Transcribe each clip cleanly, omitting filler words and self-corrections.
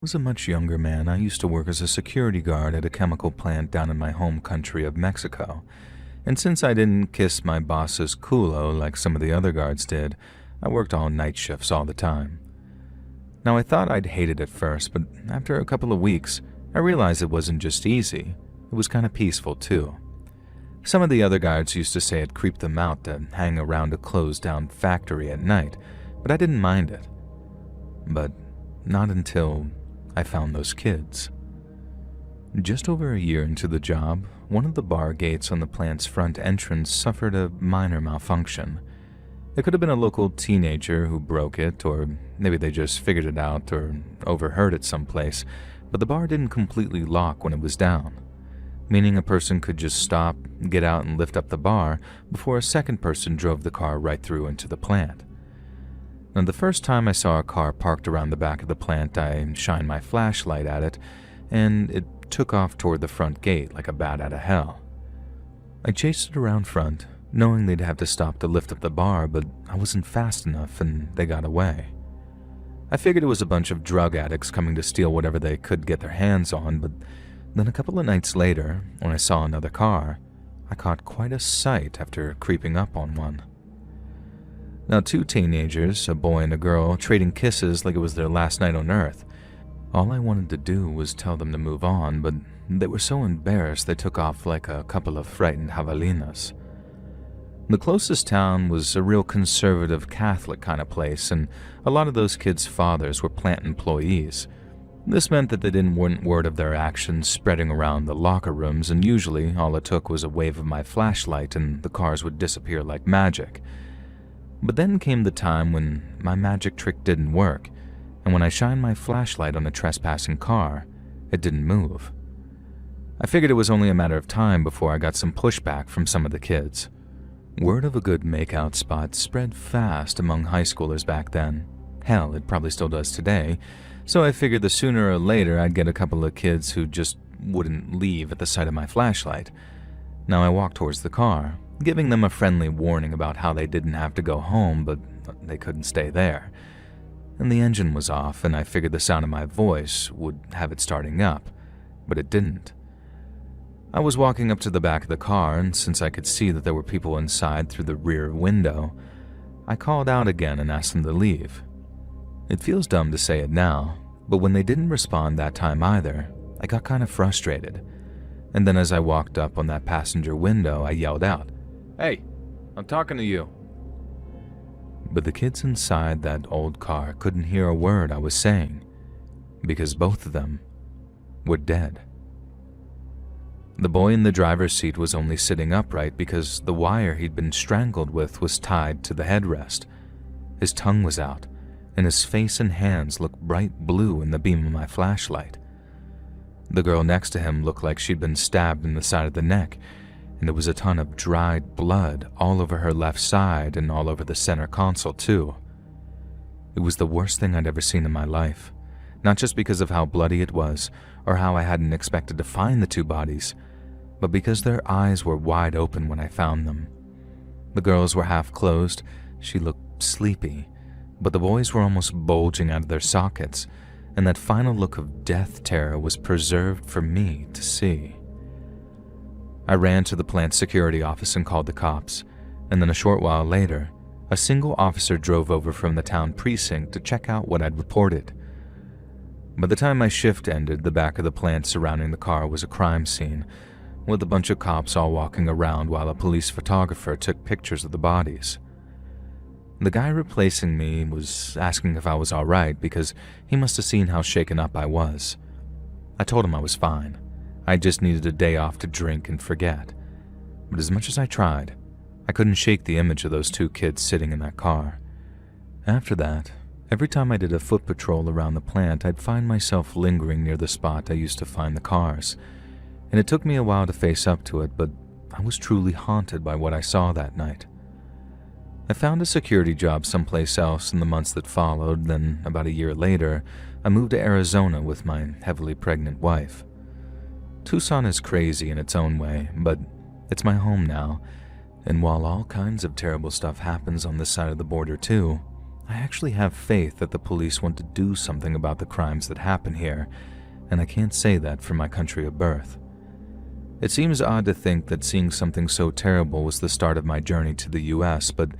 Was a much younger man, I used to work as a security guard at a chemical plant down in my home country of Mexico. And since I didn't kiss my boss's culo like some of the other guards did, I worked all night shifts all the time. Now, I thought I'd hate it at first, but after a couple of weeks, I realized it wasn't just easy, it was kind of peaceful too. Some of the other guards used to say it creeped them out to hang around a closed-down factory at night, but I didn't mind it. But not until I found those kids. Just over a year into the job, one of the bar gates on the plant's front entrance suffered a minor malfunction. It could have been a local teenager who broke it, or maybe they just figured it out or overheard it someplace, but the bar didn't completely lock when it was down, meaning a person could just stop, get out, and lift up the bar before a second person drove the car right through into the plant. Now, the first time I saw a car parked around the back of the plant, I shined my flashlight at it, and it took off toward the front gate like a bat out of hell. I chased it around front, knowing they'd have to stop to lift up the bar, but I wasn't fast enough and they got away. I figured it was a bunch of drug addicts coming to steal whatever they could get their hands on, but then a couple of nights later, when I saw another car, I caught quite a sight after creeping up on one. Now, two teenagers, a boy and a girl, trading kisses like it was their last night on Earth. All I wanted to do was tell them to move on, but they were so embarrassed they took off like a couple of frightened javelinas. The closest town was a real conservative Catholic kind of place, and a lot of those kids' fathers were plant employees. This meant that they didn't want word of their actions spreading around the locker rooms, and usually all it took was a wave of my flashlight and the cars would disappear like magic. But then came the time when my magic trick didn't work, and when I shined my flashlight on a trespassing car, it didn't move. I figured it was only a matter of time before I got some pushback from some of the kids. Word of a good makeout spot spread fast among high schoolers back then. Hell, it probably still does today, so I figured the sooner or later I'd get a couple of kids who just wouldn't leave at the sight of my flashlight. Now I walked towards the car, giving them a friendly warning about how they didn't have to go home, but they couldn't stay there. And the engine was off, and I figured the sound of my voice would have it starting up, but it didn't. I was walking up to the back of the car, and since I could see that there were people inside through the rear window, I called out again and asked them to leave. It feels dumb to say it now, but when they didn't respond that time either, I got kind of frustrated. And then as I walked up on that passenger window, I yelled out, "Hey, I'm talking to you." But the kids inside that old car couldn't hear a word I was saying, because both of them were dead. The boy in the driver's seat was only sitting upright because the wire he'd been strangled with was tied to the headrest. His tongue was out, and his face and hands looked bright blue in the beam of my flashlight. The girl next to him looked like she'd been stabbed in the side of the neck, and there was a ton of dried blood all over her left side and all over the center console too. It was the worst thing I'd ever seen in my life, not just because of how bloody it was or how I hadn't expected to find the two bodies, but because their eyes were wide open when I found them. The girls were half closed, she looked sleepy, but the boys were almost bulging out of their sockets, and that final look of death terror was preserved for me to see. I ran to the plant security office and called the cops, and then a short while later, a single officer drove over from the town precinct to check out what I'd reported. By the time my shift ended, the back of the plant surrounding the car was a crime scene, with a bunch of cops all walking around while a police photographer took pictures of the bodies. The guy replacing me was asking if I was alright because he must have seen how shaken up I was. I told him I was fine. I just needed a day off to drink and forget. But as much as I tried, I couldn't shake the image of those two kids sitting in that car. After that, every time I did a foot patrol around the plant, I'd find myself lingering near the spot I used to find the cars. And it took me a while to face up to it, but I was truly haunted by what I saw that night. I found a security job someplace else in the months that followed, then about a year later, I moved to Arizona with my heavily pregnant wife. Tucson is crazy in its own way, but it's my home now, and while all kinds of terrible stuff happens on this side of the border too, I actually have faith that the police want to do something about the crimes that happen here, and I can't say that for my country of birth. It seems odd to think that seeing something so terrible was the start of my journey to the US, but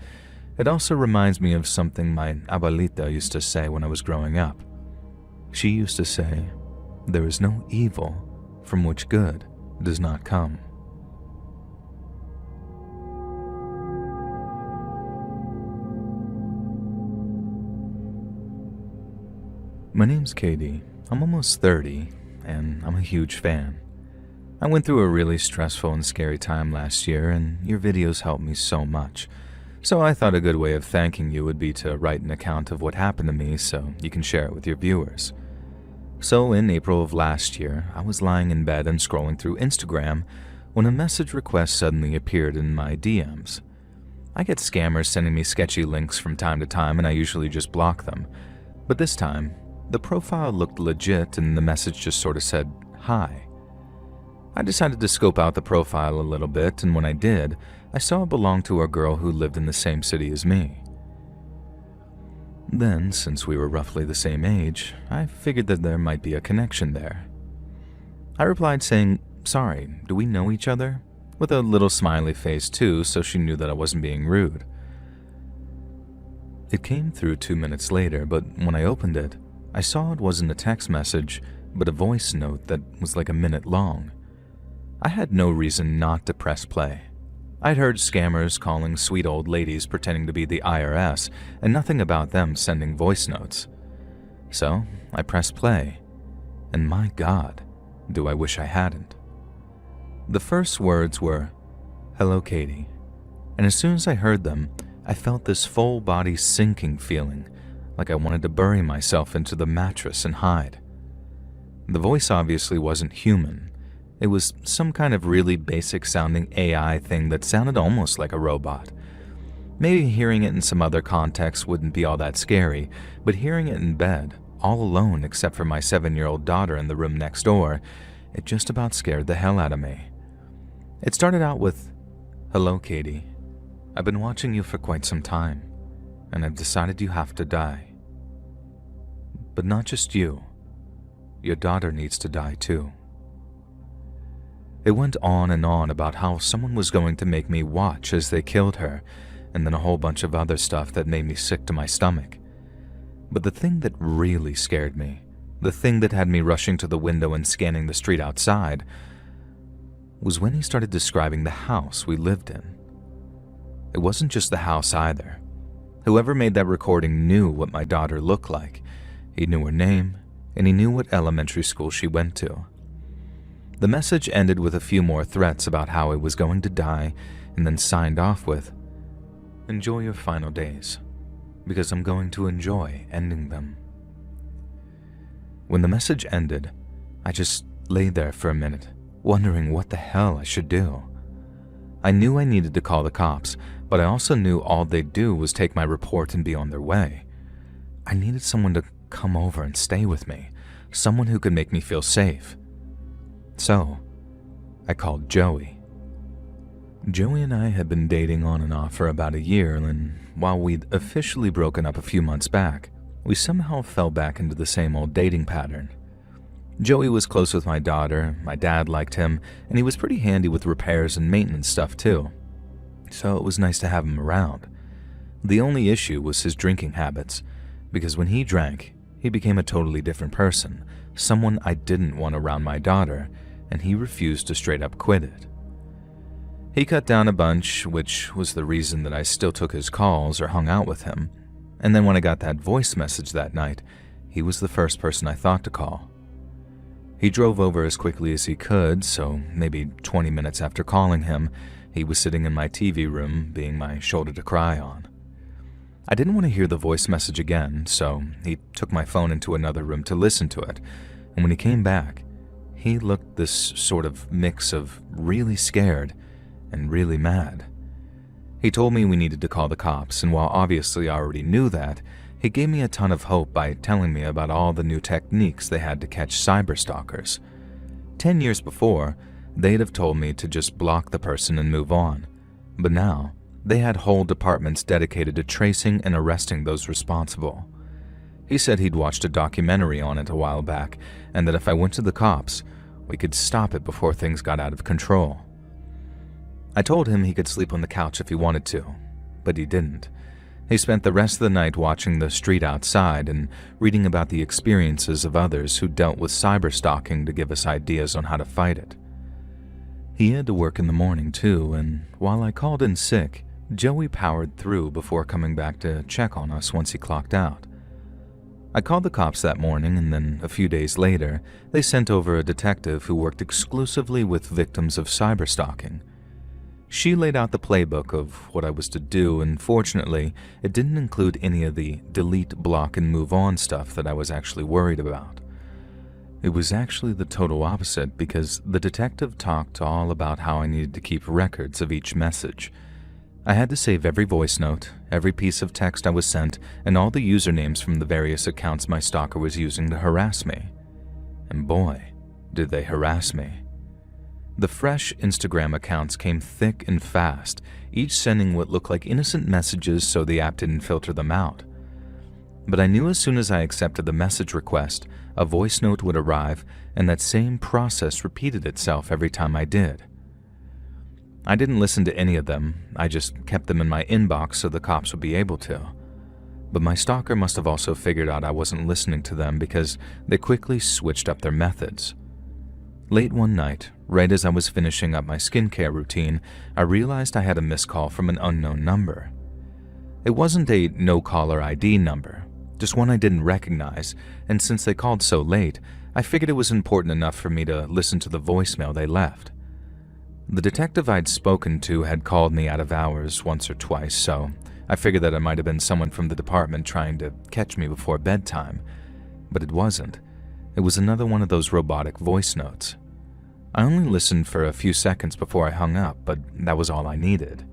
it also reminds me of something my abuelita used to say when I was growing up. She used to say, "There is no evil from which good does not come." My name's Katie. I'm almost 30, and I'm a huge fan. I went through a really stressful and scary time last year, and your videos helped me so much. So I thought a good way of thanking you would be to write an account of what happened to me so you can share it with your viewers. So in April of last year, I was lying in bed and scrolling through Instagram when a message request suddenly appeared in my DMs. I get scammers sending me sketchy links from time to time, and I usually just block them. But this time, the profile looked legit and the message just sort of said, "Hi." I decided to scope out the profile a little bit, and when I did, I saw it belonged to a girl who lived in the same city as me. Then, since we were roughly the same age, I figured that there might be a connection there. I replied saying, "Sorry, do we know each other?" with a little smiley face too, so she knew that I wasn't being rude. It came through 2 minutes later, but when I opened it, I saw it wasn't a text message, but a voice note that was like a minute long. I had no reason not to press play. I'd heard scammers calling sweet old ladies pretending to be the IRS, and nothing about them sending voice notes. So I pressed play, and my God, do I wish I hadn't. The first words were, "Hello, Katie," and as soon as I heard them, I felt this full body sinking feeling, like I wanted to bury myself into the mattress and hide. The voice obviously wasn't human. It was some kind of really basic sounding AI thing that sounded almost like a robot. Maybe hearing it in some other context wouldn't be all that scary, but hearing it in bed, all alone except for my 7-year-old daughter in the room next door, it just about scared the hell out of me. It started out with, "Hello, Katie. I've been watching you for quite some time, and I've decided you have to die. But not just you. Your daughter needs to die too." It went on and on about how someone was going to make me watch as they killed her, and then a whole bunch of other stuff that made me sick to my stomach. But the thing that really scared me, the thing that had me rushing to the window and scanning the street outside, was when he started describing the house we lived in. It wasn't just the house either. Whoever made that recording knew what my daughter looked like. He knew her name, and he knew what elementary school she went to. The message ended with a few more threats about how I was going to die, and then signed off with, "Enjoy your final days, because I'm going to enjoy ending them." When the message ended, I just lay there for a minute, wondering what the hell I should do. I knew I needed to call the cops, but I also knew all they'd do was take my report and be on their way. I needed someone to come over and stay with me, someone who could make me feel safe. So, I called Joey. Joey and I had been dating on and off for about a year, and while we'd officially broken up a few months back, we somehow fell back into the same old dating pattern. Joey was close with my daughter, my dad liked him, and he was pretty handy with repairs and maintenance stuff too. So it was nice to have him around. The only issue was his drinking habits, because when he drank, he became a totally different person, someone I didn't want around my daughter, and he refused to straight up quit it. He cut down a bunch, which was the reason that I still took his calls or hung out with him, and then when I got that voice message that night, he was the first person I thought to call. He drove over as quickly as he could, so maybe 20 minutes after calling him, he was sitting in my TV room, being my shoulder to cry on. I didn't want to hear the voice message again, so he took my phone into another room to listen to it, and when he came back, he looked this sort of mix of really scared and really mad. He told me we needed to call the cops, and while obviously I already knew that, he gave me a ton of hope by telling me about all the new techniques they had to catch cyber stalkers. 10 years before, they'd have told me to just block the person and move on, but now They had whole departments dedicated to tracing and arresting those responsible. He said he'd watched a documentary on it a while back, and that if I went to the cops, we could stop it before things got out of control. I told him he could sleep on the couch if he wanted to, but he didn't. He spent the rest of the night watching the street outside and reading about the experiences of others who dealt with cyberstalking to give us ideas on how to fight it. He had to work in the morning too, and while I called in sick, Joey powered through before coming back to check on us once he clocked out. I called the cops that morning, and then a few days later, they sent over a detective who worked exclusively with victims of cyberstalking. She laid out the playbook of what I was to do, and fortunately, it didn't include any of the delete, block, and move on stuff that I was actually worried about. It was actually the total opposite, because the detective talked all about how I needed to keep records of each message. I had to save every voice note, every piece of text I was sent, and all the usernames from the various accounts my stalker was using to harass me. And boy, did they harass me. The fresh Instagram accounts came thick and fast, each sending what looked like innocent messages so the app didn't filter them out. But I knew as soon as I accepted the message request, a voice note would arrive, and that same process repeated itself every time I did. I didn't listen to any of them, I just kept them in my inbox so the cops would be able to. But my stalker must have also figured out I wasn't listening to them because they quickly switched up their methods. Late one night, right as I was finishing up my skincare routine, I realized I had a missed call from an unknown number. It wasn't a no-caller ID number, just one I didn't recognize, and since they called so late, I figured it was important enough for me to listen to the voicemail they left. The detective I'd spoken to had called me out of hours once or twice, so I figured that it might have been someone from the department trying to catch me before bedtime. But it wasn't. It was another one of those robotic voice notes. I only listened for a few seconds before I hung up, but that was all I needed.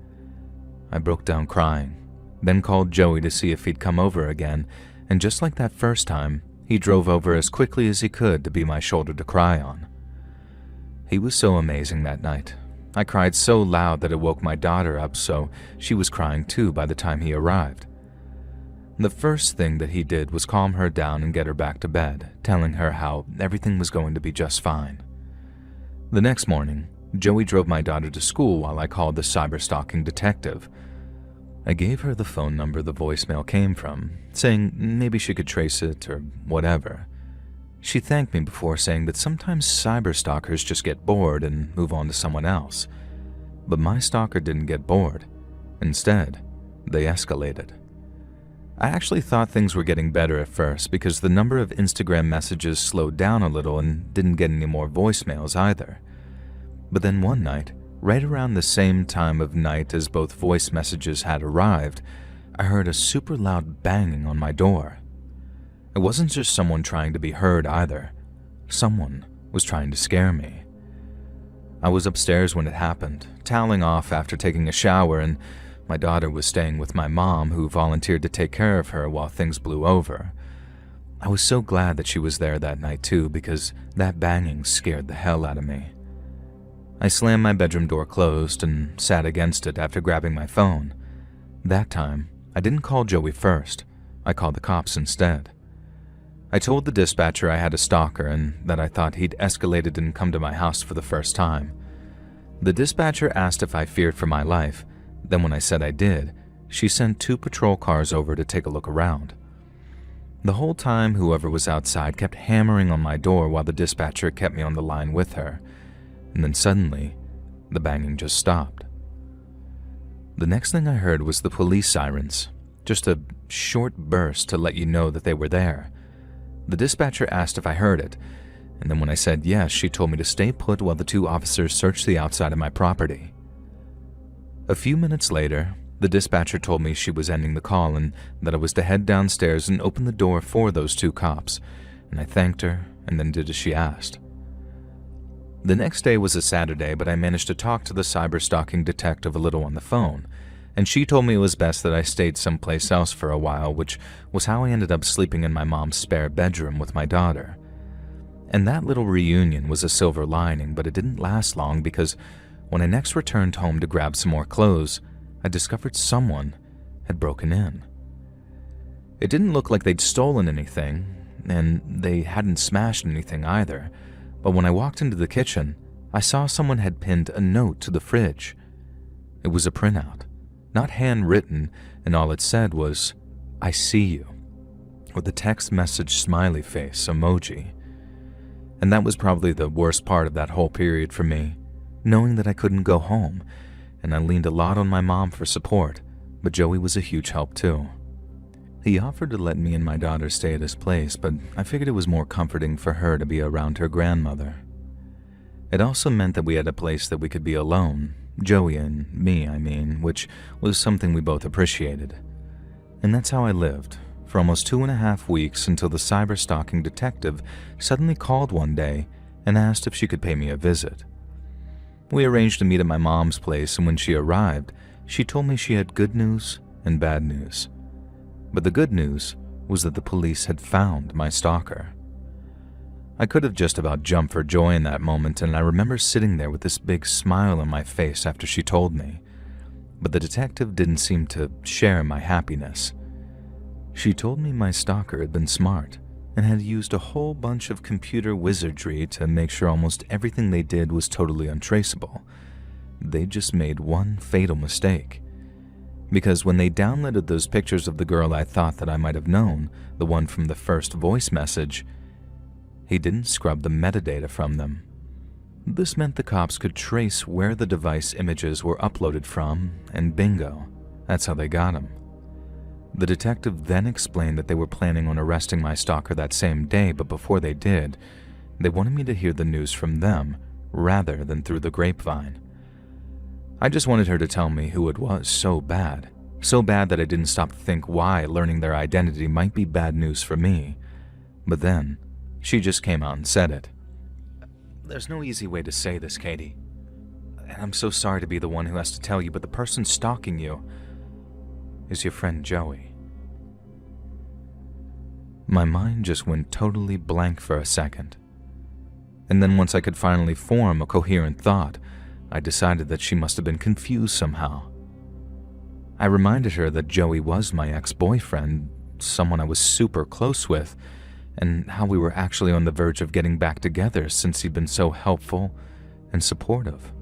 I broke down crying, then called Joey to see if he'd come over again, and just like that first time, he drove over as quickly as he could to be my shoulder to cry on. He was so amazing that night. I cried so loud that it woke my daughter up, so she was crying too by the time he arrived. The first thing that he did was calm her down and get her back to bed, telling her how everything was going to be just fine. The next morning, Joey drove my daughter to school while I called the cyberstalking detective. I gave her the phone number the voicemail came from, saying maybe she could trace it or whatever. She thanked me before saying that sometimes cyberstalkers just get bored and move on to someone else. But my stalker didn't get bored. Instead, they escalated. I actually thought things were getting better at first because the number of Instagram messages slowed down a little and didn't get any more voicemails either. But then one night, right around the same time of night as both voice messages had arrived, I heard a super loud banging on my door. It wasn't just someone trying to be heard either. Someone was trying to scare me. I was upstairs when it happened, toweling off after taking a shower, and my daughter was staying with my mom, who volunteered to take care of her while things blew over. I was so glad that she was there that night too, because that banging scared the hell out of me. I slammed my bedroom door closed and sat against it after grabbing my phone. That time, I didn't call Joey first. I called the cops instead. I told the dispatcher I had a stalker and that I thought he'd escalated and come to my house for the first time. The dispatcher asked if I feared for my life. Then when I said I did, she sent 2 patrol cars over to take a look around. The whole time, whoever was outside kept hammering on my door while the dispatcher kept me on the line with her. And then suddenly, the banging just stopped. The next thing I heard was the police sirens, just a short burst to let you know that they were there. The dispatcher asked if I heard it, and then when I said yes, she told me to stay put while the 2 officers searched the outside of my property. A few minutes later, the dispatcher told me she was ending the call and that I was to head downstairs and open the door for those 2 cops, and I thanked her and then did as she asked. The next day was a Saturday, but I managed to talk to the cyberstalking detective a little on the phone, and she told me it was best that I stayed someplace else for a while, which was how I ended up sleeping in my mom's spare bedroom with my daughter. And that little reunion was a silver lining, but it didn't last long because when I next returned home to grab some more clothes, I discovered someone had broken in. It didn't look like they'd stolen anything, and they hadn't smashed anything either, but when I walked into the kitchen, I saw someone had pinned a note to the fridge. It was a printout, not handwritten, and all it said was, "I see you," with a text message smiley face emoji. And that was probably the worst part of that whole period for me, knowing that I couldn't go home, and I leaned a lot on my mom for support, but Joey was a huge help too. He offered to let me and my daughter stay at his place, but I figured it was more comforting for her to be around her grandmother. It also meant that we had a place that we could be alone, Joey and me, which was something we both appreciated. And that's how I lived, for almost 2.5 weeks until the cyber-stalking detective suddenly called one day and asked if she could pay me a visit. We arranged to meet at my mom's place, and when she arrived, she told me she had good news and bad news. But the good news was that the police had found my stalker. I could have just about jumped for joy in that moment, and I remember sitting there with this big smile on my face after she told me. But the detective didn't seem to share my happiness. She told me my stalker had been smart and had used a whole bunch of computer wizardry to make sure almost everything they did was totally untraceable. They just made one fatal mistake. Because when they downloaded those pictures of the girl I thought that I might have known, the one from the first voice message, he didn't scrub the metadata from them. This meant the cops could trace where the device images were uploaded from, and bingo, that's how they got him. The detective then explained that they were planning on arresting my stalker that same day, but before they did, they wanted me to hear the news from them rather than through the grapevine. I just wanted her to tell me who it was so bad that I didn't stop to think why learning their identity might be bad news for me. But then, she just came out and said it. "There's no easy way to say this, Katie. And I'm so sorry to be the one who has to tell you, but the person stalking you is your friend Joey." My mind just went totally blank for a second. And then once I could finally form a coherent thought, I decided that she must have been confused somehow. I reminded her that Joey was my ex-boyfriend, someone I was super close with, and how we were actually on the verge of getting back together since he'd been so helpful and supportive.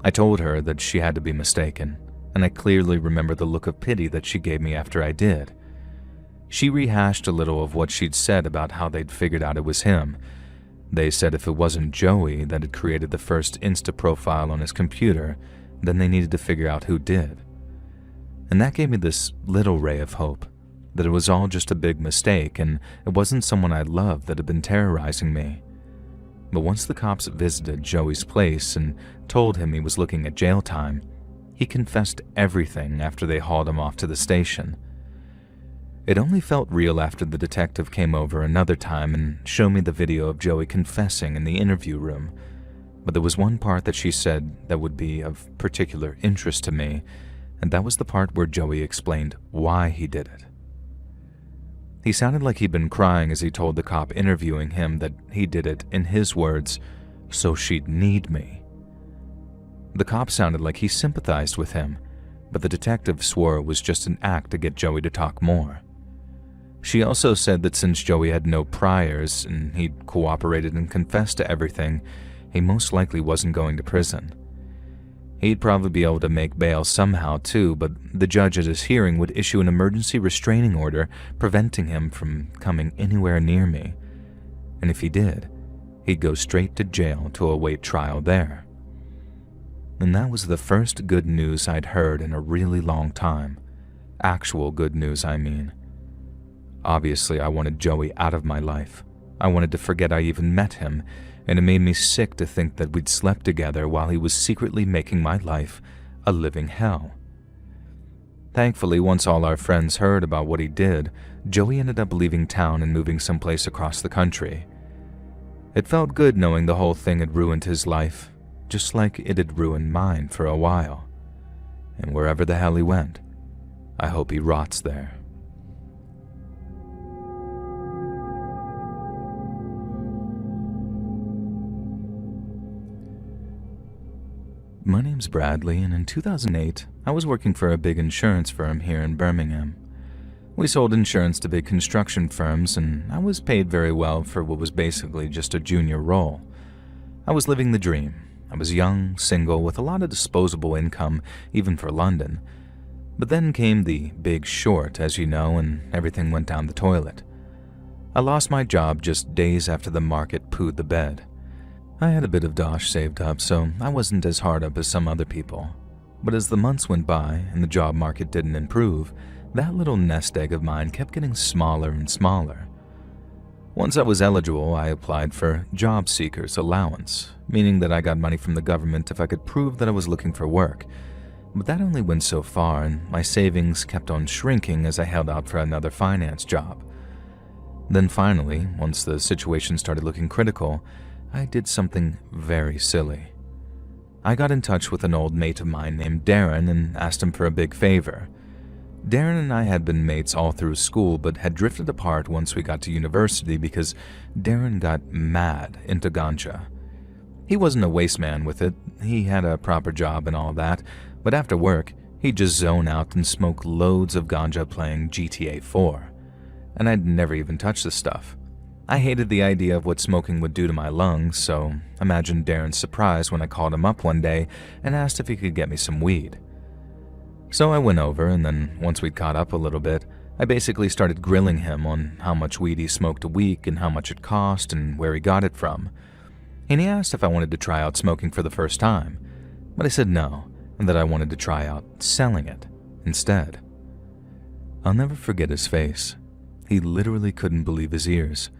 I told her that she had to be mistaken, and I clearly remember the look of pity that she gave me after I did. She rehashed a little of what she'd said about how they'd figured out it was him. They said if it wasn't Joey that had created the first Insta profile on his computer, then they needed to figure out who did. And that gave me this little ray of hope, that it was all just a big mistake and it wasn't someone I loved that had been terrorizing me. But once the cops visited Joey's place and told him he was looking at jail time, he confessed everything after they hauled him off to the station. It only felt real after the detective came over another time and showed me the video of Joey confessing in the interview room. But there was one part that she said that would be of particular interest to me, and that was the part where Joey explained why he did it. He sounded like he'd been crying as he told the cop interviewing him that he did it, in his words, so she'd need me. The cop sounded like he sympathized with him, but the detective swore it was just an act to get Joey to talk more. She also said that since Joey had no priors and he'd cooperated and confessed to everything, he most likely wasn't going to prison. He'd probably be able to make bail somehow too, but the judge at his hearing would issue an emergency restraining order preventing him from coming anywhere near me. And if he did, he'd go straight to jail to await trial there. And that was the first good news I'd heard in a really long time. Actual good news, I mean. Obviously, I wanted Joey out of my life. I wanted to forget I even met him, and it made me sick to think that we'd slept together while he was secretly making my life a living hell. Thankfully, once all our friends heard about what he did, Joey ended up leaving town and moving someplace across the country. It felt good knowing the whole thing had ruined his life, just like it had ruined mine for a while. And wherever the hell he went, I hope he rots there. My name's Bradley, and in 2008, I was working for a big insurance firm here in Birmingham. We sold insurance to big construction firms, and I was paid very well for what was basically just a junior role. I was living the dream. I was young, single, with a lot of disposable income, even for London. But then came the big short, as you know, and everything went down the toilet. I lost my job just days after the market pooed the bed. I had a bit of dosh saved up, so I wasn't as hard up as some other people. But as the months went by and the job market didn't improve, that little nest egg of mine kept getting smaller and smaller. Once I was eligible, I applied for job seekers allowance, meaning that I got money from the government if I could prove that I was looking for work. But that only went so far, and my savings kept on shrinking as I held out for another finance job. Then finally, once the situation started looking critical, I did something very silly. I got in touch with an old mate of mine named Darren and asked him for a big favor. Darren and I had been mates all through school, but had drifted apart once we got to university because Darren got mad into ganja. He wasn't a waste man with it, he had a proper job and all that, but after work, he'd just zone out and smoke loads of ganja playing GTA 4. And I'd never even touched the stuff. I hated the idea of what smoking would do to my lungs, so imagine Darren's surprise when I called him up one day and asked if he could get me some weed. So I went over, and then once we'd caught up a little bit, I basically started grilling him on how much weed he smoked a week and how much it cost and where he got it from. And he asked if I wanted to try out smoking for the first time, but I said no, and that I wanted to try out selling it instead. I'll never forget his face. He literally couldn't believe his ears.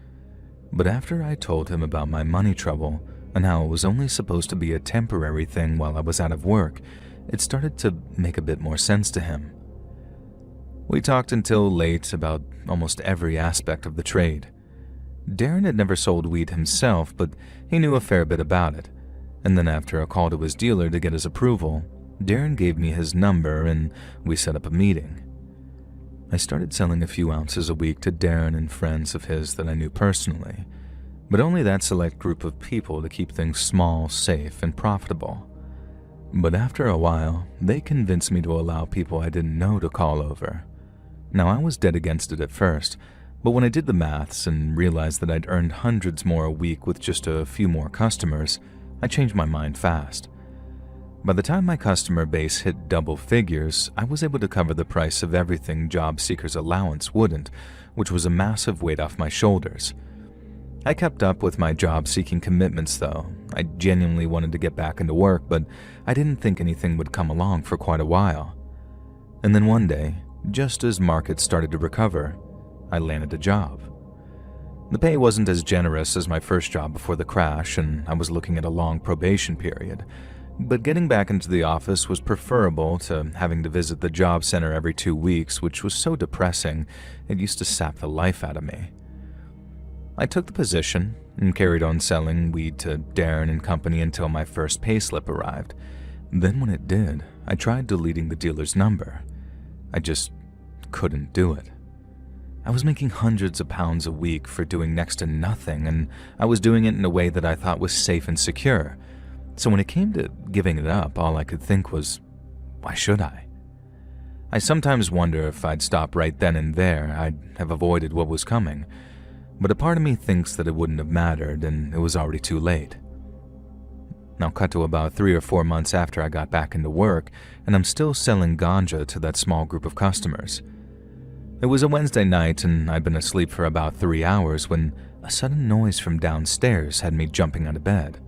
But after I told him about my money trouble and how it was only supposed to be a temporary thing while I was out of work, it started to make a bit more sense to him. We talked until late about almost every aspect of the trade. Darren had never sold weed himself, but he knew a fair bit about it. And then after a call to his dealer to get his approval, Darren gave me his number and we set up a meeting. I started selling a few ounces a week to Darren and friends of his that I knew personally, but only that select group of people to keep things small, safe, and profitable. But after a while, they convinced me to allow people I didn't know to call over. Now, I was dead against it at first, but when I did the maths and realized that I'd earned hundreds more a week with just a few more customers, I changed my mind fast. By the time my customer base hit double figures, I was able to cover the price of everything job seekers' allowance wouldn't, which was a massive weight off my shoulders. I kept up with my job-seeking commitments, though. I genuinely wanted to get back into work, but I didn't think anything would come along for quite a while. And then one day, just as markets started to recover, I landed a job. The pay wasn't as generous as my first job before the crash, and I was looking at a long probation period. But getting back into the office was preferable to having to visit the job center every 2 weeks, which was so depressing, it used to sap the life out of me. I took the position and carried on selling weed to Darren and company until my first payslip arrived. Then when it did, I tried deleting the dealer's number. I just couldn't do it. I was making hundreds of pounds a week for doing next to nothing, and I was doing it in a way that I thought was safe and secure. So when it came to giving it up, all I could think was, why should I? I sometimes wonder if I'd stop right then and there, I'd have avoided what was coming. But a part of me thinks that it wouldn't have mattered and it was already too late. Now cut to about 3 or 4 months after I got back into work, and I'm still selling ganja to that small group of customers. It was a Wednesday night and I'd been asleep for about 3 hours when a sudden noise from downstairs had me jumping out of bed.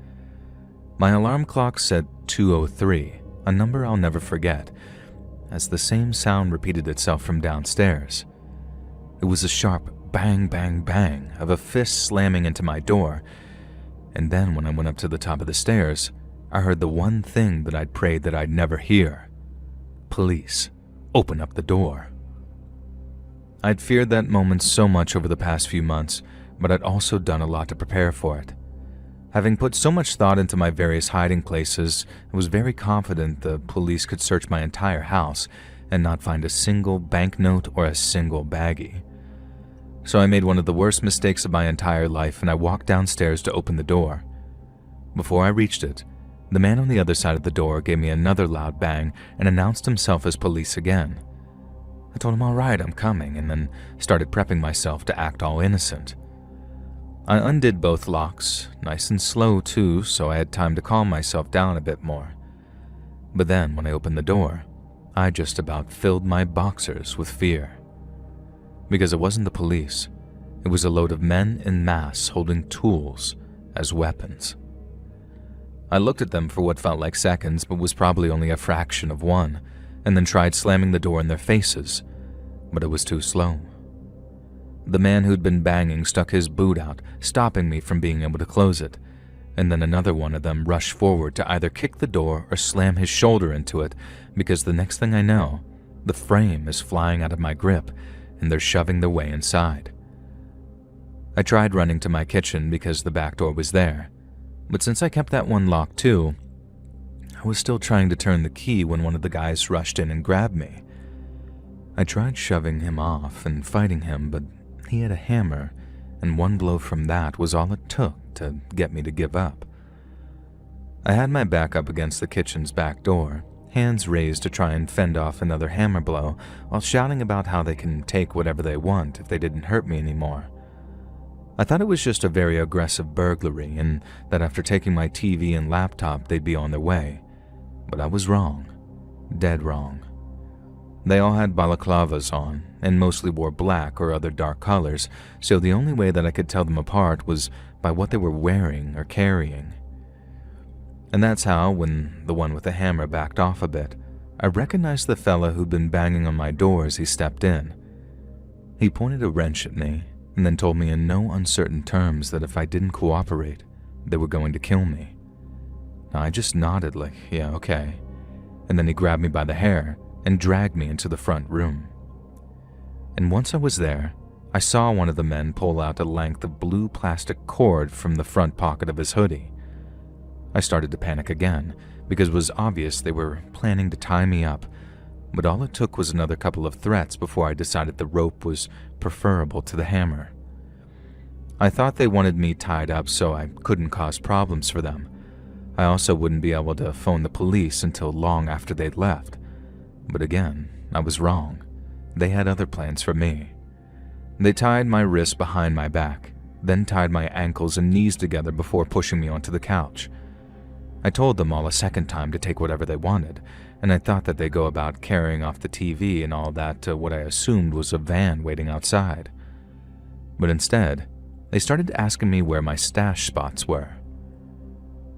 My alarm clock said 2:03, a number I'll never forget, as the same sound repeated itself from downstairs. It was a sharp bang, bang, bang of a fist slamming into my door, and then when I went up to the top of the stairs, I heard the one thing that I'd prayed that I'd never hear. Police, open up the door. I'd feared that moment so much over the past few months, but I'd also done a lot to prepare for it. Having put so much thought into my various hiding places, I was very confident the police could search my entire house and not find a single banknote or a single baggie. So I made one of the worst mistakes of my entire life and I walked downstairs to open the door. Before I reached it, The man on the other side of the door gave me another loud bang and announced himself as police again. I told him, "All right, I'm coming," and then started prepping myself to act all innocent. I undid both locks, nice and slow too, so I had time to calm myself down a bit more. But then, when I opened the door, I just about filled my boxers with fear. Because it wasn't the police, it was a load of men en masse holding tools as weapons. I looked at them for what felt like seconds, but was probably only a fraction of one, and then tried slamming the door in their faces, but it was too slow. The man who'd been banging stuck his boot out, stopping me from being able to close it, and then another one of them rushed forward to either kick the door or slam his shoulder into it, because the next thing I know, the frame is flying out of my grip, and they're shoving their way inside. I tried running to my kitchen because the back door was there, but since I kept that one locked too, I was still trying to turn the key when one of the guys rushed in and grabbed me. I tried shoving him off and fighting him, but he had a hammer, and one blow from that was all it took to get me to give up. I had my back up against the kitchen's back door, hands raised to try and fend off another hammer blow, while shouting about how they can take whatever they want if they didn't hurt me anymore. I thought it was just a very aggressive burglary, and that after taking my TV and laptop they'd be on their way. But I was wrong. Dead wrong. They all had balaclavas on, and mostly wore black or other dark colors, so the only way that I could tell them apart was by what they were wearing or carrying. And that's how, when the one with the hammer backed off a bit, I recognized the fella who'd been banging on my door as he stepped in. He pointed a wrench at me, and then told me in no uncertain terms that if I didn't cooperate, they were going to kill me. Now, I just nodded like, yeah, okay, and then he grabbed me by the hair and dragged me into the front room. And once I was there, I saw one of the men pull out a length of blue plastic cord from the front pocket of his hoodie. I started to panic again, because it was obvious they were planning to tie me up, but all it took was another couple of threats before I decided the rope was preferable to the hammer. I thought they wanted me tied up so I couldn't cause problems for them. I also wouldn't be able to phone the police until long after they'd left. But again, I was wrong. They had other plans for me. They tied my wrists behind my back, then tied my ankles and knees together before pushing me onto the couch. I told them all a second time to take whatever they wanted, and I thought that they'd go about carrying off the TV and all that to what I assumed was a van waiting outside. But instead, they started asking me where my stash spots were.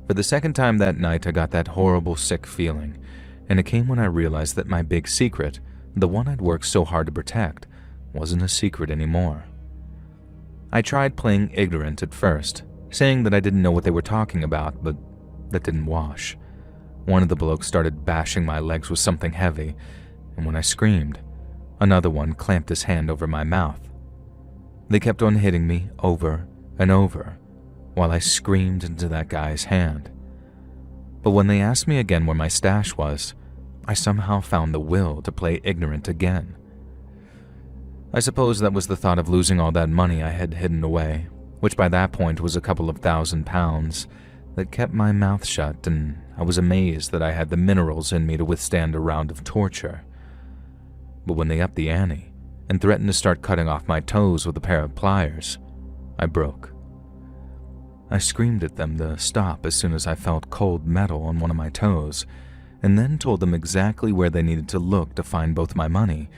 For the second time that night, I got that horrible sick feeling, and it came when I realized that my big secret, the one I'd worked so hard to protect, wasn't a secret anymore. I tried playing ignorant at first, saying that I didn't know what they were talking about, but that didn't wash. One of the blokes started bashing my legs with something heavy, and when I screamed, another one clamped his hand over my mouth. They kept on hitting me over and over, while I screamed into that guy's hand. But when they asked me again where my stash was, I somehow found the will to play ignorant again. I suppose that was the thought of losing all that money I had hidden away, which by that point was a couple of £1,000s, that kept my mouth shut, and I was amazed that I had the minerals in me to withstand a round of torture. But when they upped the ante and threatened to start cutting off my toes with a pair of pliers, I broke. I screamed at them to stop as soon as I felt cold metal on one of my toes, and then told them exactly where they needed to look to find both my money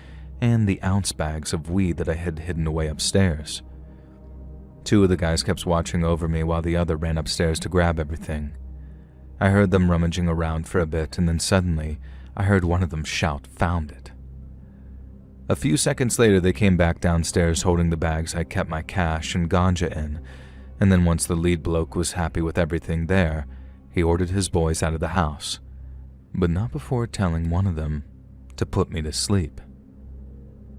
and the ounce bags of weed that I had hidden away upstairs. Two of the guys kept watching over me while the other ran upstairs to grab everything. I heard them rummaging around for a bit, and then suddenly I heard one of them shout, "Found it." A few seconds later, they came back downstairs holding the bags I kept my cash and ganja in, and then once the lead bloke was happy with everything there, he ordered his boys out of the house, but not before telling one of them to put me to sleep.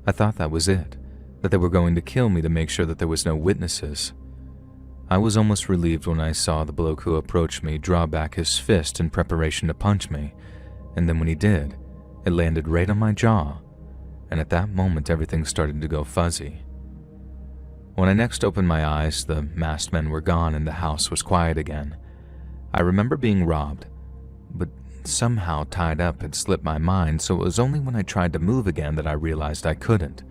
I thought that was it, that they were going to kill me to make sure that there was no witnesses. I was almost relieved when I saw the bloke who approached me draw back his fist in preparation to punch me, and then when he did, it landed right on my jaw, and at that moment everything started to go fuzzy. When I next opened my eyes, the masked men were gone and the house was quiet again. I remember being robbed, somehow tied up had slipped my mind, so it was only when I tried to move again that I realized I couldn't.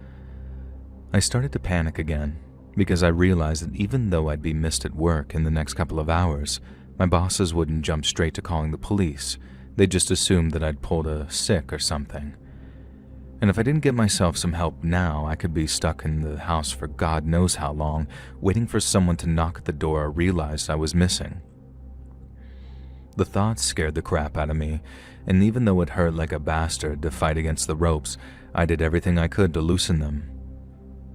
I started to panic again, because I realized that even though I'd be missed at work in the next couple of hours, my bosses wouldn't jump straight to calling the police. They'd just assume that I'd pulled a sick or something. And if I didn't get myself some help now, I could be stuck in the house for God knows how long, waiting for someone to knock at the door or realize I was missing. The thoughts scared the crap out of me, and even though it hurt like a bastard to fight against the ropes, I did everything I could to loosen them.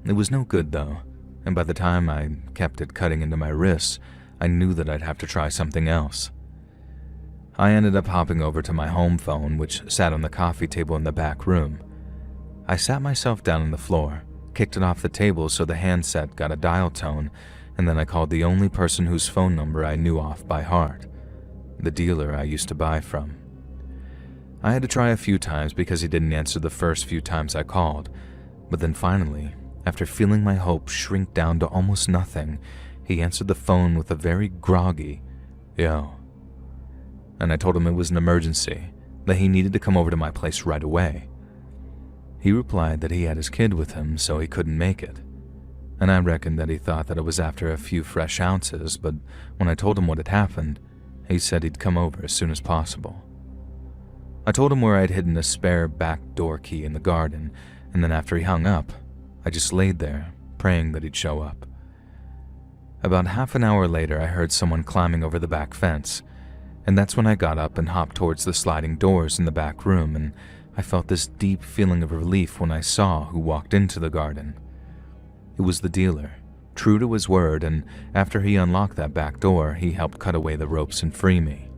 It was no good though, and by the time I kept it cutting into my wrists, I knew that I'd have to try something else. I ended up hopping over to my home phone, which sat on the coffee table in the back room. I sat myself down on the floor, kicked it off the table so the handset got a dial tone, and then I called the only person whose phone number I knew off by heart, the dealer I used to buy from. I had to try a few times because he didn't answer the first few times I called, but then finally, after feeling my hopes shrink down to almost nothing, he answered the phone with a very groggy, "Yo." And I told him it was an emergency, that he needed to come over to my place right away. He replied that he had his kid with him, so he couldn't make it. And I reckoned that he thought that it was after a few fresh ounces, but when I told him what had happened, he said he'd come over as soon as possible. I told him where I'd hidden a spare back door key in the garden, and then after he hung up, I just laid there, praying that he'd show up. About half an hour later, I heard someone climbing over the back fence, and that's when I got up and hopped towards the sliding doors in the back room, and I felt this deep feeling of relief when I saw who walked into the garden. It was the dealer, true to his word, and after he unlocked that back door, he helped cut away the ropes and free me.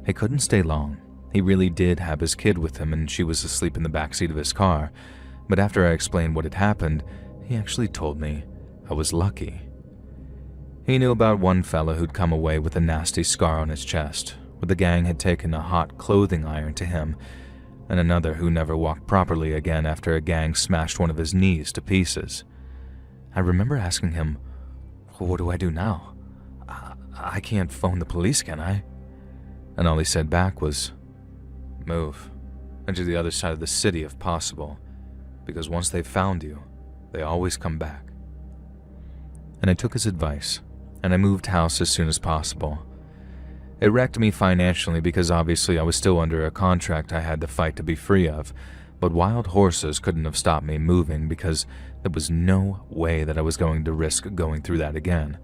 He couldn't stay long. He really did have his kid with him, and she was asleep in the backseat of his car, but after I explained what had happened, he actually told me I was lucky. He knew about one fella who'd come away with a nasty scar on his chest, where the gang had taken a hot clothing iron to him, and another who never walked properly again after a gang smashed one of his knees to pieces. I remember asking him, "What do I do now? I can't phone the police, can I?" And all he said back was, "Move, and to the other side of the city if possible, because once they've found you, they always come back." And I took his advice, and I moved house as soon as possible. It wrecked me financially because obviously I was still under a contract I had to fight to be free of, but wild horses couldn't have stopped me moving because there was no way that I was going to risk going through that again.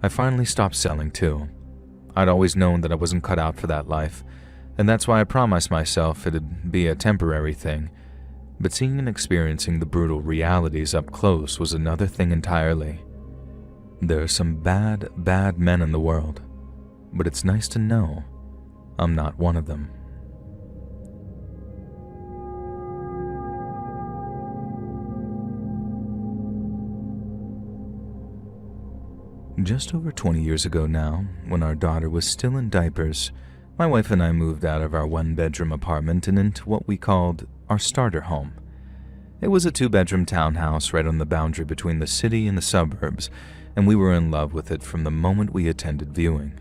I finally stopped selling too. I'd always known that I wasn't cut out for that life, and that's why I promised myself it'd be a temporary thing. But seeing and experiencing the brutal realities up close was another thing entirely. There are some bad, bad men in the world, but it's nice to know I'm not one of them. Just over 20 years ago now, when our daughter was still in diapers, my wife and I moved out of our one-bedroom apartment and into what we called our starter home. It was a 2-bedroom townhouse right on the boundary between the city and the suburbs, and we were in love with it from the moment we attended viewing.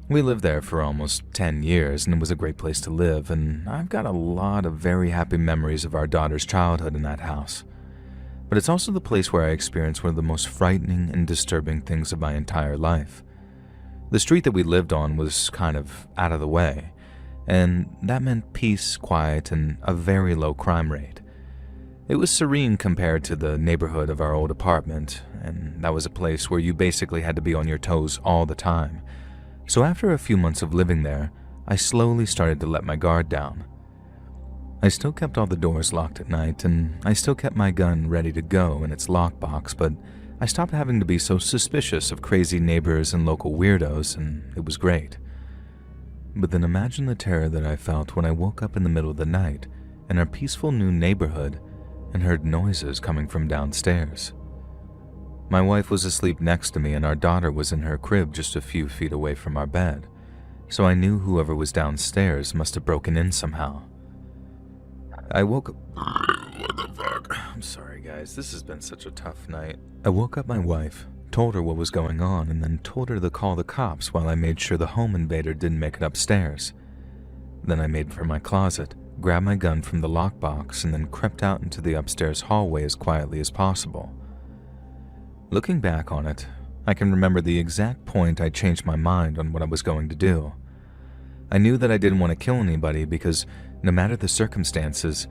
We lived there for almost 10 years, and it was a great place to live, and I've got a lot of very happy memories of our daughter's childhood in that house. But it's also the place where I experienced one of the most frightening and disturbing things of my entire life. The street that we lived on was kind of out of the way, and that meant peace, quiet, and a very low crime rate. It was serene compared to the neighborhood of our old apartment, and that was a place where you basically had to be on your toes all the time. So after a few months of living there, I slowly started to let my guard down. I still kept all the doors locked at night, and I still kept my gun ready to go in its lockbox, but I stopped having to be so suspicious of crazy neighbors and local weirdos, and it was great. But then imagine the terror that I felt when I woke up in the middle of the night in our peaceful new neighborhood and heard noises coming from downstairs. My wife was asleep next to me and our daughter was in her crib just a few feet away from our bed, so I knew whoever was downstairs must have broken in somehow. I woke up... What the fuck? I'm sorry guys, this has been such a tough night. I woke up my wife, told her what was going on, and then told her to call the cops while I made sure the home invader didn't make it upstairs. Then I made for my closet, grabbed my gun from the lockbox, and then crept out into the upstairs hallway as quietly as possible. Looking back on it, I can remember the exact point I changed my mind on what I was going to do. I knew that I didn't want to kill anybody because, no matter the circumstances,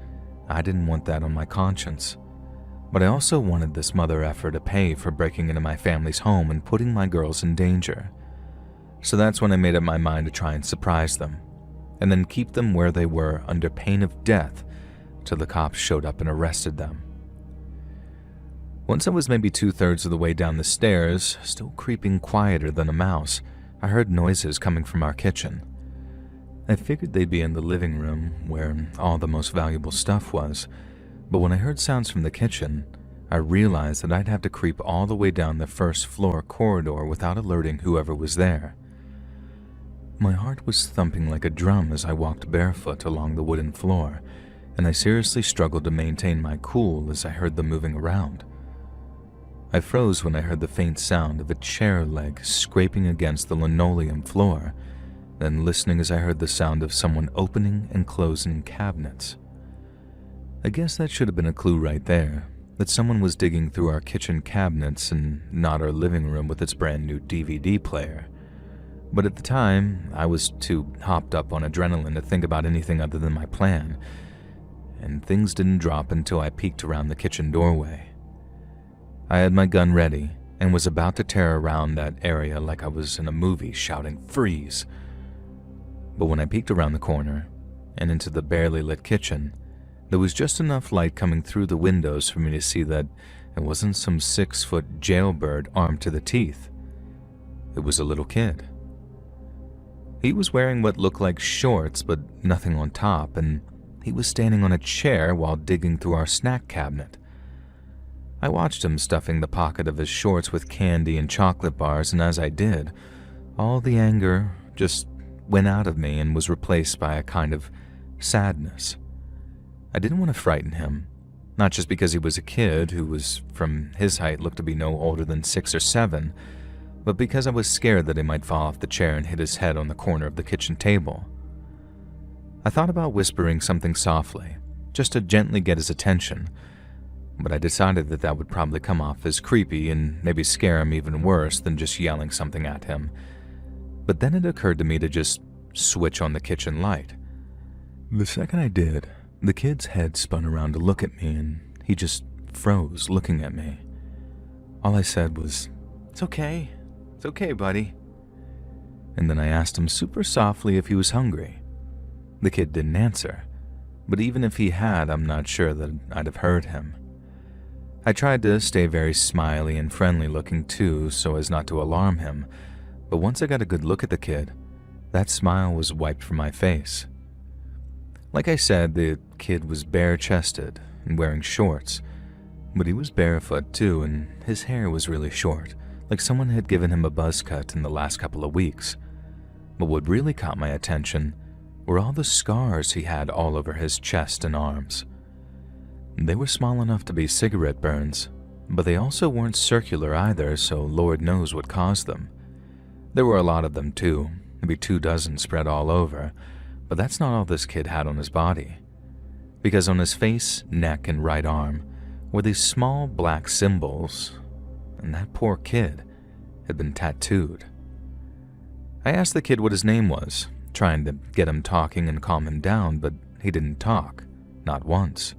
I didn't want that on my conscience. But I also wanted this mother effer to pay for breaking into my family's home and putting my girls in danger. So that's when I made up my mind to try and surprise them, and then keep them where they were under pain of death till the cops showed up and arrested them. Once I was maybe 2/3 of the way down the stairs, still creeping quieter than a mouse, I heard noises coming from our kitchen. I figured they'd be in the living room, where all the most valuable stuff was, but when I heard sounds from the kitchen, I realized that I'd have to creep all the way down the first floor corridor without alerting whoever was there. My heart was thumping like a drum as I walked barefoot along the wooden floor, and I seriously struggled to maintain my cool as I heard them moving around. I froze when I heard the faint sound of a chair leg scraping against the linoleum floor, then listening as I heard the sound of someone opening and closing cabinets. I guess that should have been a clue right there, that someone was digging through our kitchen cabinets and not our living room with its brand new DVD player. But at the time, I was too hopped up on adrenaline to think about anything other than my plan, and things didn't drop until I peeked around the kitchen doorway. I had my gun ready and was about to tear around that area like I was in a movie shouting, "Freeze!" But when I peeked around the corner and into the barely lit kitchen, there was just enough light coming through the windows for me to see that it wasn't some 6-foot jailbird armed to the teeth. It was a little kid. He was wearing what looked like shorts but nothing on top, and he was standing on a chair while digging through our snack cabinet. I watched him stuffing the pocket of his shorts with candy and chocolate bars, and as I did, all the anger just went out of me and was replaced by a kind of sadness. I didn't want to frighten him, not just because he was a kid who was, from his height, looked to be no older than 6 or 7, but because I was scared that he might fall off the chair and hit his head on the corner of the kitchen table. I thought about whispering something softly, just to gently get his attention, but I decided that that would probably come off as creepy and maybe scare him even worse than just yelling something at him. But then it occurred to me to just switch on the kitchen light. The second I did, the kid's head spun around to look at me, and he just froze looking at me. All I said was, It's okay, buddy." And then I asked him super softly if he was hungry. The kid didn't answer, but even if he had, I'm not sure that I'd have heard him. I tried to stay very smiley and friendly looking too, so as not to alarm him, but once I got a good look at the kid, that smile was wiped from my face. Like I said, the kid was bare-chested and wearing shorts, but he was barefoot too, and his hair was really short, like someone had given him a buzz cut in the last couple of weeks. But what really caught my attention were all the scars he had all over his chest and arms. They were small enough to be cigarette burns, but they also weren't circular either, so Lord knows what caused them. There were a lot of them too, maybe 24 spread all over, but that's not all this kid had on his body. Because on his face, neck, and right arm were these small black symbols, and that poor kid had been tattooed. I asked the kid what his name was, trying to get him talking and calm him down, but he didn't talk, not once.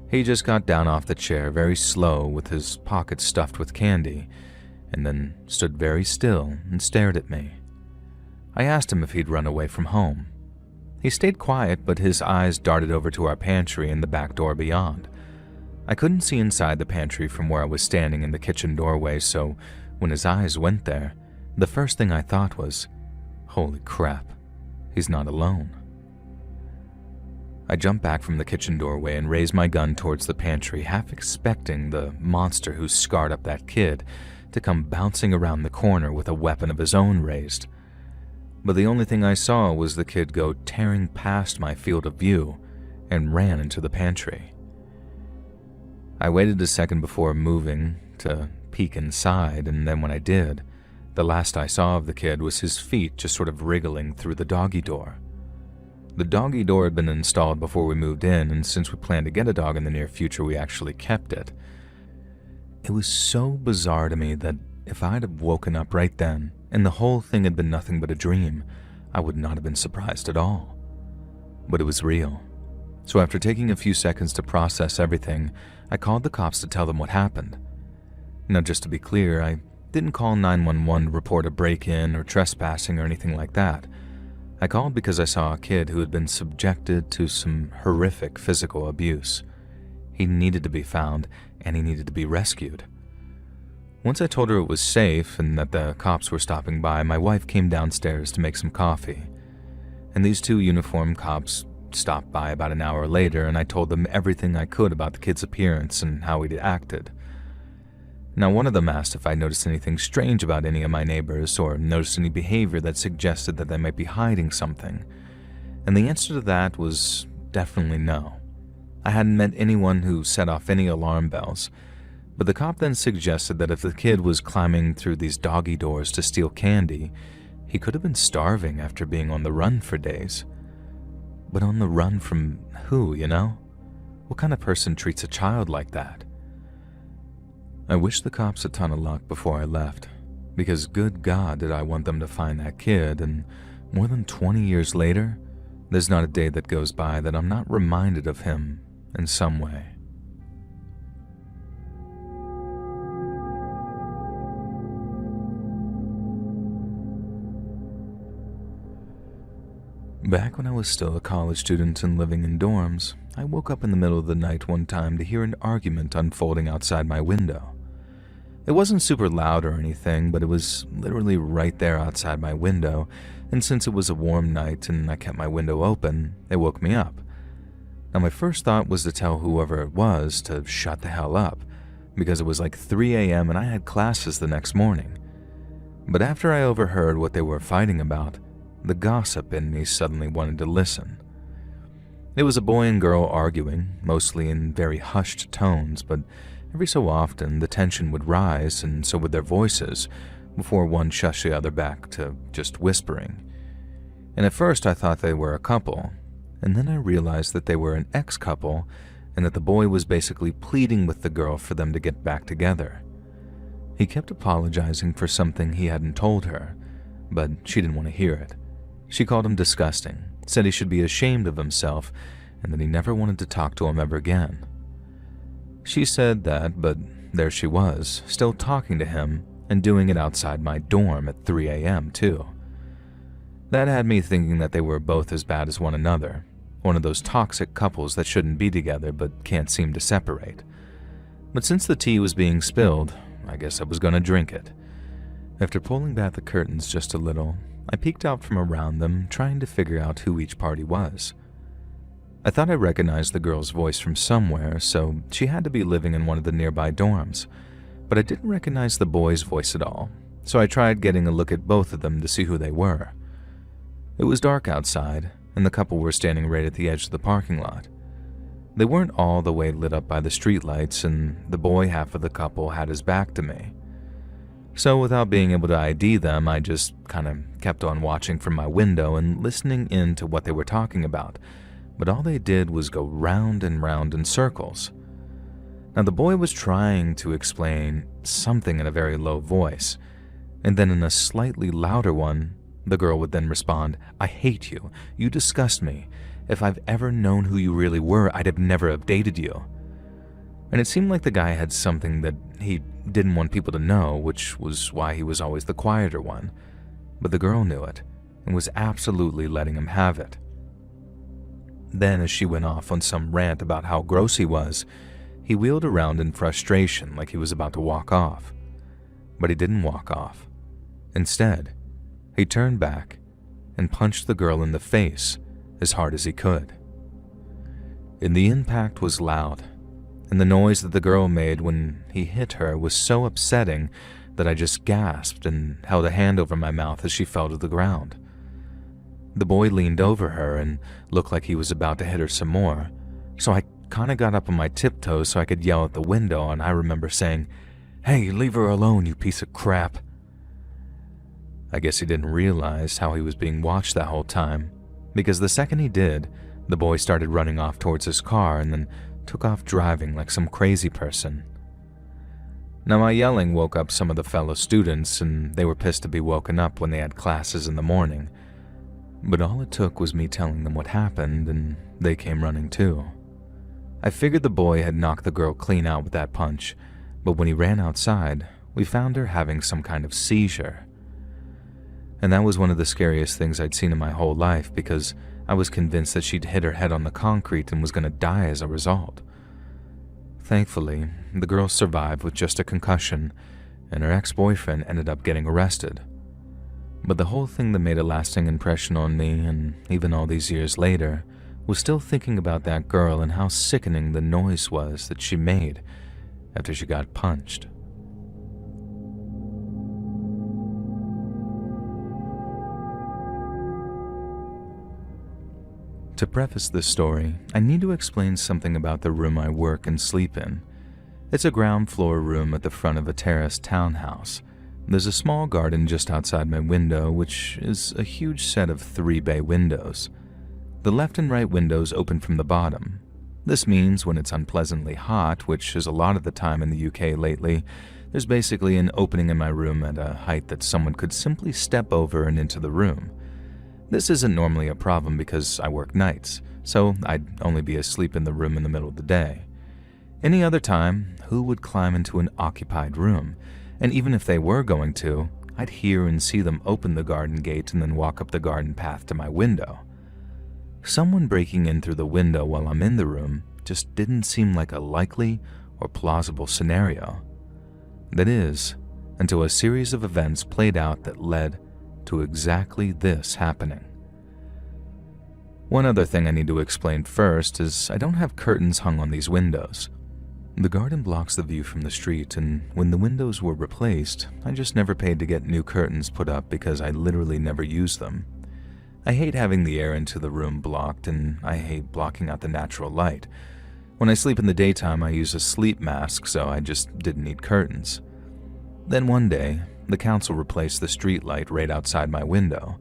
He just got down off the chair very slow with his pockets stuffed with candy, and then stood very still and stared at me. I asked him if he'd run away from home. He stayed quiet, but his eyes darted over to our pantry and the back door beyond. I couldn't see inside the pantry from where I was standing in the kitchen doorway, so when his eyes went there, the first thing I thought was, holy crap, he's not alone. I jumped back from the kitchen doorway and raised my gun towards the pantry, half expecting the monster who scarred up that kid to come bouncing around the corner with a weapon of his own raised. But the only thing I saw was the kid go tearing past my field of view and ran into the pantry. I waited a second before moving to peek inside, and then when I did, the last I saw of the kid was his feet just sort of wriggling through the doggy door. The doggy door had been installed before we moved in, and since we planned to get a dog in the near future, we actually kept it. It was so bizarre to me that if I'd have woken up right then, and the whole thing had been nothing but a dream, I would not have been surprised at all. But it was real. So after taking a few seconds to process everything, I called the cops to tell them what happened. Now, just to be clear, I didn't call 911 to report a break-in or trespassing or anything like that. I called because I saw a kid who had been subjected to some horrific physical abuse. He needed to be found, and he needed to be rescued. Once I told her it was safe and that the cops were stopping by, my wife came downstairs to make some coffee. And these two uniformed cops stopped by about an hour later, and I told them everything I could about the kid's appearance and how he'd acted. Now, one of them asked if I noticed anything strange about any of my neighbors or noticed any behavior that suggested that they might be hiding something. And the answer to that was definitely no. I hadn't met anyone who set off any alarm bells, but the cop then suggested that if the kid was climbing through these doggy doors to steal candy, he could have been starving after being on the run for days. But on the run from who, you know? What kind of person treats a child like that? I wished the cops a ton of luck before I left, because good God did I want them to find that kid, and more than 20 years later, there's not a day that goes by that I'm not reminded of him in some way. Back when I was still a college student and living in dorms, I woke up in the middle of the night one time to hear an argument unfolding outside my window. It wasn't super loud or anything, but it was literally right there outside my window, and since it was a warm night and I kept my window open, it woke me up. Now, my first thought was to tell whoever it was to shut the hell up, because it was like 3 a.m. and I had classes the next morning. But after I overheard what they were fighting about, the gossip in me suddenly wanted to listen. It was a boy and girl arguing, mostly in very hushed tones, but every so often the tension would rise, and so would their voices, before one shushed the other back to just whispering. And at first I thought they were a couple, and then I realized that they were an ex-couple, and that the boy was basically pleading with the girl for them to get back together. He kept apologizing for something he hadn't told her, but she didn't want to hear it. She called him disgusting, said he should be ashamed of himself, and that he never wanted to talk to him ever again. She said that, but there she was, still talking to him, and doing it outside my dorm at 3 a.m. too. That had me thinking that they were both as bad as one another, one of those toxic couples that shouldn't be together but can't seem to separate. But since the tea was being spilled, I guess I was going to drink it. After pulling back the curtains just a little, I peeked out from around them, trying to figure out who each party was. I thought I recognized the girl's voice from somewhere, so she had to be living in one of the nearby dorms, but I didn't recognize the boy's voice at all, so I tried getting a look at both of them to see who they were. It was dark outside, and the couple were standing right at the edge of the parking lot. They weren't all the way lit up by the streetlights, and the boy half of the couple had his back to me. So without being able to ID them, I just kind of kept on watching from my window and listening in to what they were talking about, but all they did was go round and round in circles. Now, the boy was trying to explain something in a very low voice, and then in a slightly louder one, the girl would then respond, "I hate you. You disgust me. If I've ever known who you really were, I'd have never have dated you." And it seemed like the guy had something that he didn't want people to know, which was why he was always the quieter one. But the girl knew it, and was absolutely letting him have it. Then, as she went off on some rant about how gross he was, he wheeled around in frustration like he was about to walk off. But he didn't walk off. Instead, he turned back and punched the girl in the face as hard as he could. And the impact was loud, and the noise that the girl made when he hit her was so upsetting that I just gasped and held a hand over my mouth as she fell to the ground. The boy leaned over her and looked like he was about to hit her some more, so I kind of got up on my tiptoes so I could yell at the window, and I remember saying, "Hey, leave her alone, you piece of crap." I guess he didn't realize how he was being watched that whole time, because the second he did, the boy started running off towards his car and then took off driving like some crazy person. Now, my yelling woke up some of the fellow students, and they were pissed to be woken up when they had classes in the morning. But all it took was me telling them what happened, and they came running too. I figured the boy had knocked the girl clean out with that punch, but when he ran outside, we found her having some kind of seizure. And that was one of the scariest things I'd seen in my whole life, because I was convinced that she'd hit her head on the concrete and was going to die as a result. Thankfully, the girl survived with just a concussion, and her ex-boyfriend ended up getting arrested. But the whole thing that made a lasting impression on me, and even all these years later, was still thinking about that girl and how sickening the noise was that she made after she got punched. To preface this story, I need to explain something about the room I work and sleep in. It's a ground floor room at the front of a terraced townhouse. There's a small garden just outside my window, which is a huge set of 3 bay windows. The left and right windows open from the bottom. This means when it's unpleasantly hot, which is a lot of the time in the UK lately, there's basically an opening in my room at a height that someone could simply step over and into the room. This isn't normally a problem because I work nights, so I'd only be asleep in the room in the middle of the day. Any other time, who would climb into an occupied room? And even if they were going to, I'd hear and see them open the garden gate and then walk up the garden path to my window. Someone breaking in through the window while I'm in the room just didn't seem like a likely or plausible scenario. That is, until a series of events played out that led to exactly this happening. One other thing I need to explain first is I don't have curtains hung on these windows. The garden blocks the view from the street, and when the windows were replaced, I just never paid to get new curtains put up because I literally never use them. I hate having the air into the room blocked, and I hate blocking out the natural light. When I sleep in the daytime, I use a sleep mask, so I just didn't need curtains. Then one day, the council replaced the street light right outside my window.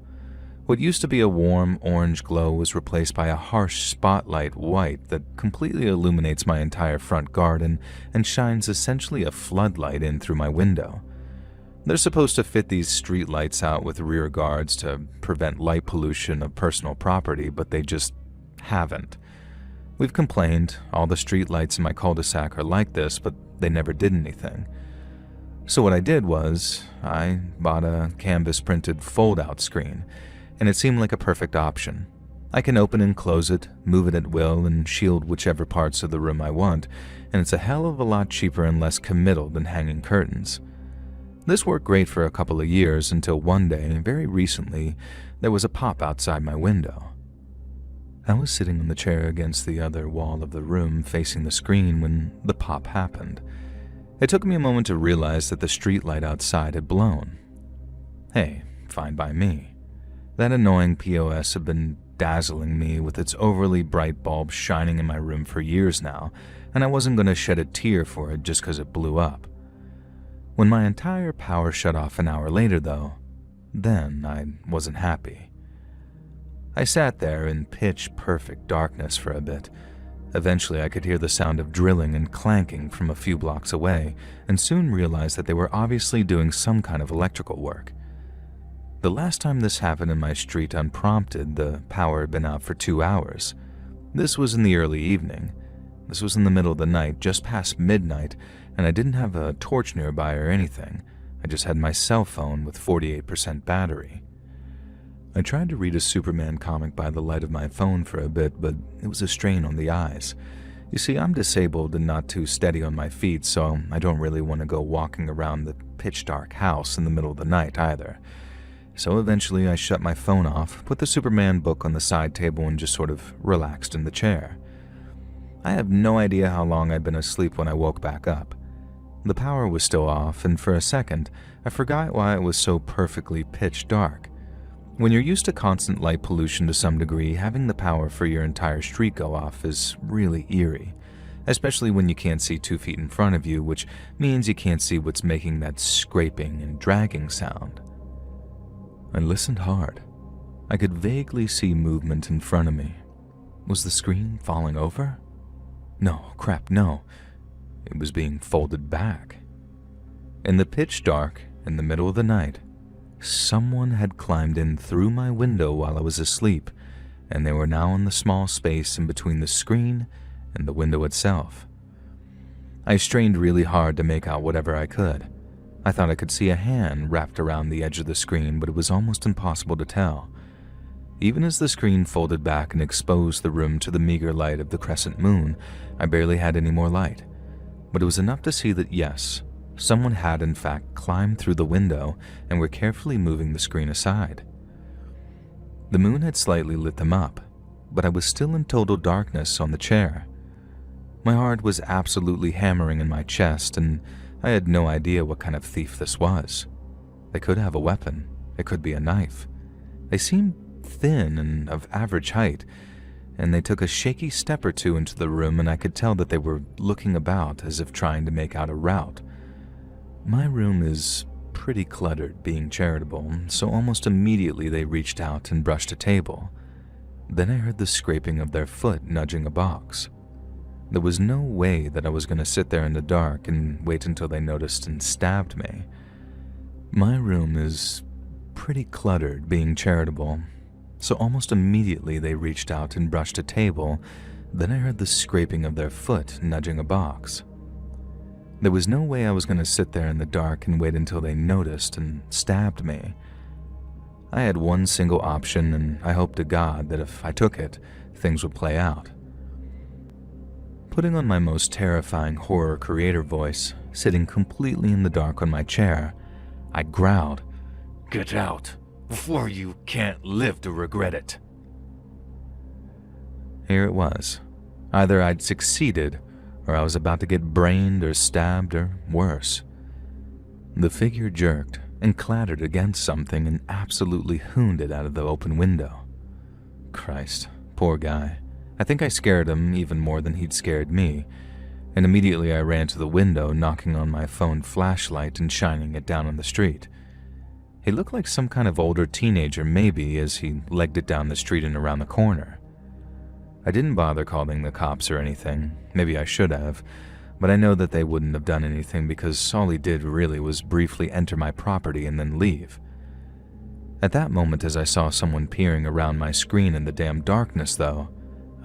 What used to be a warm orange glow was replaced by a harsh spotlight white that completely illuminates my entire front garden and shines essentially a floodlight in through my window. They're supposed to fit these street lights out with rear guards to prevent light pollution of personal property, but they just haven't. We've complained, all the street lights in my cul-de-sac are like this, but they never did anything. So what I did was, I bought a canvas-printed fold-out screen, and it seemed like a perfect option. I can open and close it, move it at will, and shield whichever parts of the room I want, and it's a hell of a lot cheaper and less committal than hanging curtains. This worked great for a couple of years until one day, very recently, there was a pop outside my window. I was sitting on the chair against the other wall of the room facing the screen when the pop happened. It took me a moment to realize that the streetlight outside had blown. Hey, fine by me. That annoying POS had been dazzling me with its overly bright bulb shining in my room for years now, and I wasn't going to shed a tear for it just because it blew up. When my entire power shut off an hour later, though, then I wasn't happy. I sat there in pitch-perfect darkness for a bit. Eventually, I could hear the sound of drilling and clanking from a few blocks away, and soon realized that they were obviously doing some kind of electrical work. The last time this happened in my street unprompted, the power had been out for 2 hours. This was in the early evening. This was in the middle of the night, just past midnight, and I didn't have a torch nearby or anything. I just had my cell phone with 48% battery. I tried to read a Superman comic by the light of my phone for a bit, but it was a strain on the eyes. You see, I'm disabled and not too steady on my feet, so I don't really want to go walking around the pitch-dark house in the middle of the night either. So eventually I shut my phone off, put the Superman book on the side table, and just sort of relaxed in the chair. I have no idea how long I'd been asleep when I woke back up. The power was still off, and for a second, I forgot why it was so perfectly pitch dark. When you're used to constant light pollution to some degree, having the power for your entire street go off is really eerie, especially when you can't see 2 feet in front of you, which means you can't see what's making that scraping and dragging sound. I listened hard. I could vaguely see movement in front of me. Was the screen falling over? No, crap, no. It was being folded back. In the pitch dark, in the middle of the night, someone had climbed in through my window while I was asleep, and they were now in the small space in between the screen and the window itself. I strained really hard to make out whatever I could. I thought I could see a hand wrapped around the edge of the screen, but it was almost impossible to tell. Even as the screen folded back and exposed the room to the meager light of the crescent moon, I barely had any more light. But it was enough to see that yes, someone had in fact climbed through the window and were carefully moving the screen aside. The moon had slightly lit them up, but I was still in total darkness on the chair. My heart was absolutely hammering in my chest, and I had no idea what kind of thief this was. They could have a weapon. It could be a knife. They seemed thin and of average height, and they took a shaky step or two into the room, and I could tell that they were looking about as if trying to make out a route. My room is pretty cluttered, being charitable, so almost immediately they reached out and brushed a table. Then I heard the scraping of their foot nudging a box. There was no way that I was going to sit there in the dark and wait until they noticed and stabbed me. My room is pretty cluttered, being charitable, so almost immediately they reached out and brushed a table. Then I heard the scraping of their foot nudging a box. There was no way I was going to sit there in the dark and wait until they noticed and stabbed me. I had one single option, and I hoped to God that if I took it, things would play out. Putting on my most terrifying horror creator voice, sitting completely in the dark on my chair, I growled, "Get out, before you can't live to regret it." Here it was. Either I'd succeeded, or I was about to get brained or stabbed or worse. The figure jerked and clattered against something and absolutely hooned it out of the open window. Christ, poor guy. I think I scared him even more than he'd scared me, and immediately I ran to the window, knocking on my phone flashlight and shining it down on the street. He looked like some kind of older teenager maybe as he legged it down the street and around the corner. I didn't bother calling the cops or anything. Maybe I should have, but I know that they wouldn't have done anything because all he did really was briefly enter my property and then leave. At that moment, as I saw someone peering around my screen in the damn darkness though,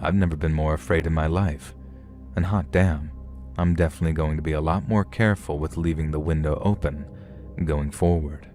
I've never been more afraid in my life. And hot damn, I'm definitely going to be a lot more careful with leaving the window open going forward.